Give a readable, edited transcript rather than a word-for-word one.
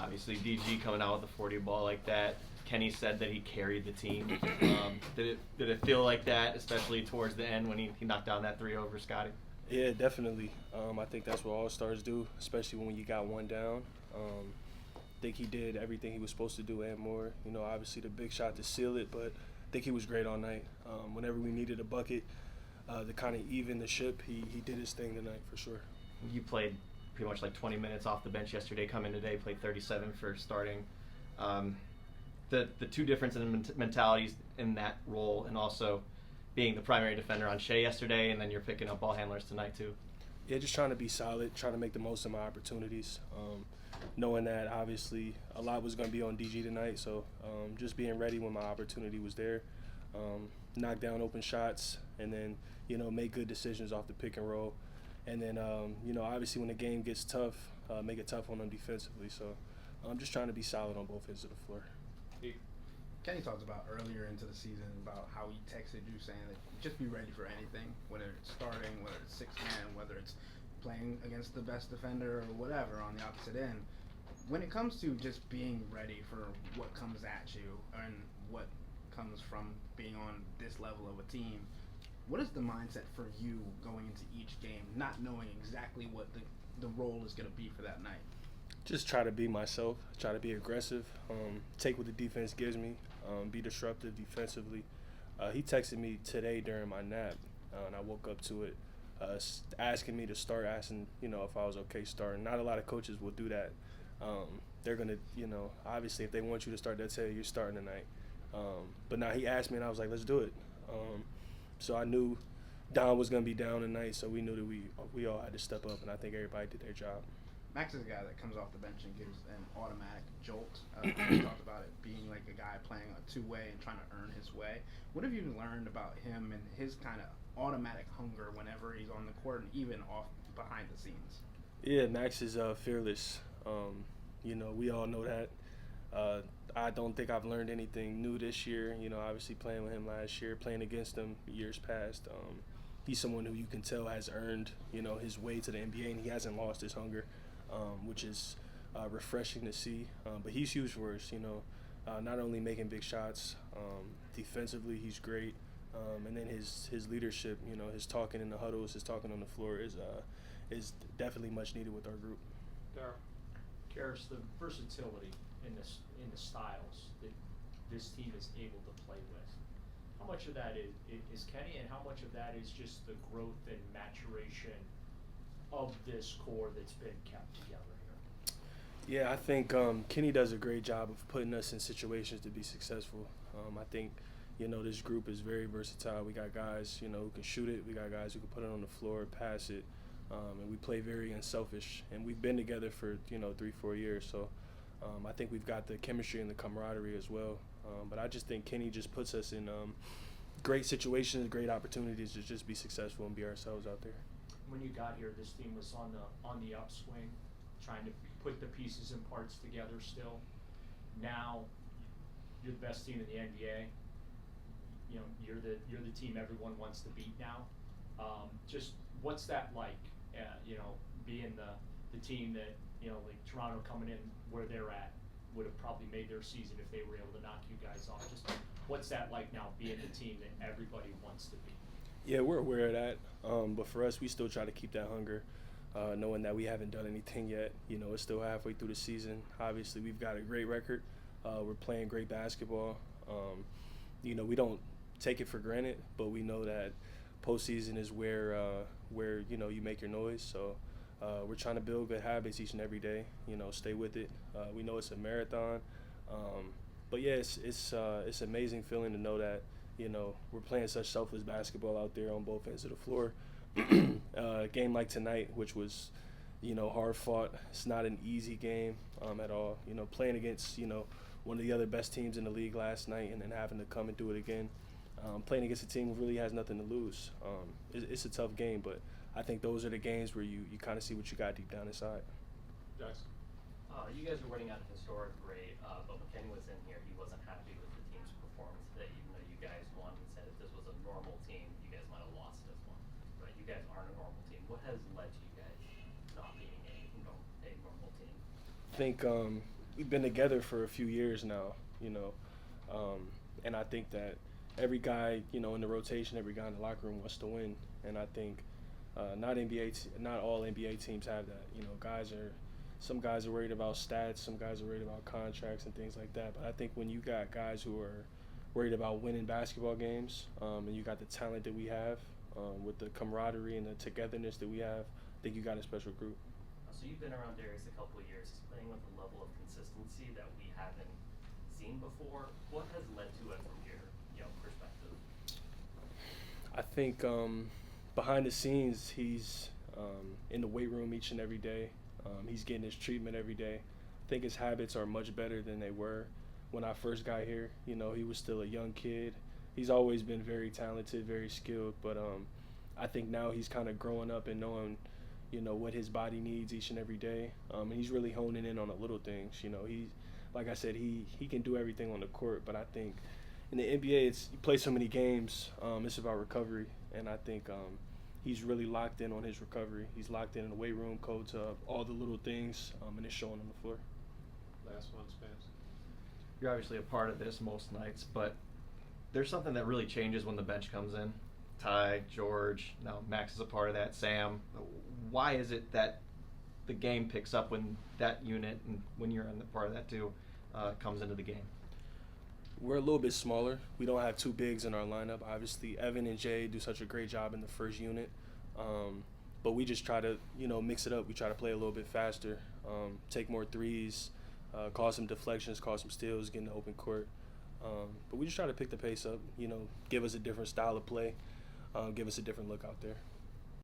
Obviously, DG coming out with a 40 ball like that. Kenny said that he carried the team. Did it feel like that, especially towards the end when he knocked down that three over Scotty? Yeah, definitely. I think that's what all stars do, especially when you got one down. I think he did everything he was supposed to do and more. Obviously the big shot to seal it, but I think he was great all night. Whenever we needed a bucket to kind of even the ship, he did his thing tonight for sure. You played pretty much like 20 minutes off the bench yesterday, come in today, played 37 for starting. The two difference in mentalities in that role, and also being the primary defender on Shea yesterday, and then you're picking up ball handlers tonight too. Yeah, just trying to be solid, trying to make the most of my opportunities, knowing that obviously a lot was going to be on DG tonight, so just being ready when my opportunity was there, knock down open shots, and then make good decisions off the pick and roll, and then obviously when the game gets tough, make it tough on them defensively. So I'm just trying to be solid on both ends of the floor. Kenny talked about earlier into the season about how he texted you saying that just be ready for anything, whether it's starting, whether it's six-man, whether it's playing against the best defender or whatever on the opposite end. When it comes to just being ready for what comes at you and what comes from being on this level of a team, what is the mindset for you going into each game, not knowing exactly what the role is going to be for that night? Just try to be myself, try to be aggressive, take what the defense gives me, be disruptive defensively. He texted me today during my nap, and I woke up to it, asking me to start, asking, if I was okay starting. Not a lot of coaches will do that. They're going to, obviously if they want you to start, they'll tell you you're starting tonight. But now he asked me, and I was like, let's do it. So I knew Don was going to be down tonight, so we knew that we all had to step up, and I think everybody did their job. Max is a guy that comes off the bench and gives an automatic jolt. You talked about it being like a guy playing a two-way and trying to earn his way. What have you learned about him and his kind of automatic hunger whenever he's on the court and even off behind the scenes? Yeah, Max is fearless. We all know that. I don't think I've learned anything new this year. Obviously playing with him last year, playing against him years past. He's someone who you can tell has earned, his way to the NBA, and he hasn't lost his hunger. Which is refreshing to see. But he's huge for us, not only making big shots, defensively he's great, and then his leadership, his talking in the huddles, his talking on the floor is definitely much needed with our group. Caris, the versatility in the styles that this team is able to play with, how much of that is Kenny, and how much of that is just the growth and maturation of this core that's been kept together here? Yeah, I think Kenny does a great job of putting us in situations to be successful. I think, this group is very versatile. We got guys, who can shoot it. We got guys who can put it on the floor, pass it, and we play very unselfish. And we've been together for, 3-4 years. So I think we've got the chemistry and the camaraderie as well. But I just think Kenny just puts us in great situations, great opportunities to just be successful and be ourselves out there. When you got here, this team was on the upswing, trying to put the pieces and parts together still. Now, you're the best team in the NBA. You're the team everyone wants to beat now. Just what's that like? Being the team that like Toronto coming in where they're at would have probably made their season if they were able to knock you guys off. Just what's that like now, being the team that everybody wants to beat? Yeah, we're aware of that, but for us, we still try to keep that hunger, knowing that we haven't done anything yet. It's still halfway through the season. Obviously, we've got a great record. We're playing great basketball. We don't take it for granted, but we know that postseason is where you make your noise. So we're trying to build good habits each and every day. Stay with it. We know it's a marathon, but yeah, it's an amazing feeling to know that. We're playing such selfless basketball out there on both ends of the floor. A game like tonight, which was, hard fought. It's not an easy game at all. Playing against, one of the other best teams in the league last night and then having to come and do it again. Playing against a team who really has nothing to lose. It's a tough game, but I think those are the games where you kind of see what you got deep down inside. Jackson. You guys are running at a historic rate, but when Kenny was in here, he wasn't happy with the team's performance today, even though you guys won. He said if this was a normal team, you guys might have lost this one. But you guys aren't a normal team. What has led to you guys not being a normal team? I think we've been together for a few years now, you know, and I think that every guy, you know, in the rotation, every guy in the locker room wants to win, and I think not all NBA teams have that. You know, some guys are worried about stats, some guys are worried about contracts and things like that. But I think when you got guys who are worried about winning basketball games, and you got the talent that we have, with the camaraderie and the togetherness that we have, I think you got a special group. So you've been around Darius a couple of years. He's playing with a level of consistency that we haven't seen before. What has led to it from your perspective? I think behind the scenes, he's in the weight room each and every day. He's getting his treatment every day. I think his habits are much better than they were when I first got here. You know, he was still a young kid. He's always been very talented, very skilled, but I think now he's kind of growing up and knowing, you know, what his body needs each and every day. And he's really honing in on the little things. You know, like I said, he can do everything on the court, but I think in the NBA, you play so many games, it's about recovery, and I think he's really locked in on his recovery. He's locked in the weight room, codes up, all the little things, and it's showing on the floor. Last one, Spence. You're obviously a part of this most nights, but there's something that really changes when the bench comes in. Ty, George, now Max is a part of that, Sam. Why is it that the game picks up when that unit, and when you're in the part of that too, comes into the game? We're a little bit smaller. We don't have two bigs in our lineup. Obviously, Evan and Jay do such a great job in the first unit. But we just try to, you know, mix it up. We try to play a little bit faster, take more threes, cause some deflections, cause some steals, get in the open court. But we just try to pick the pace up, you know, give us a different style of play, give us a different look out there.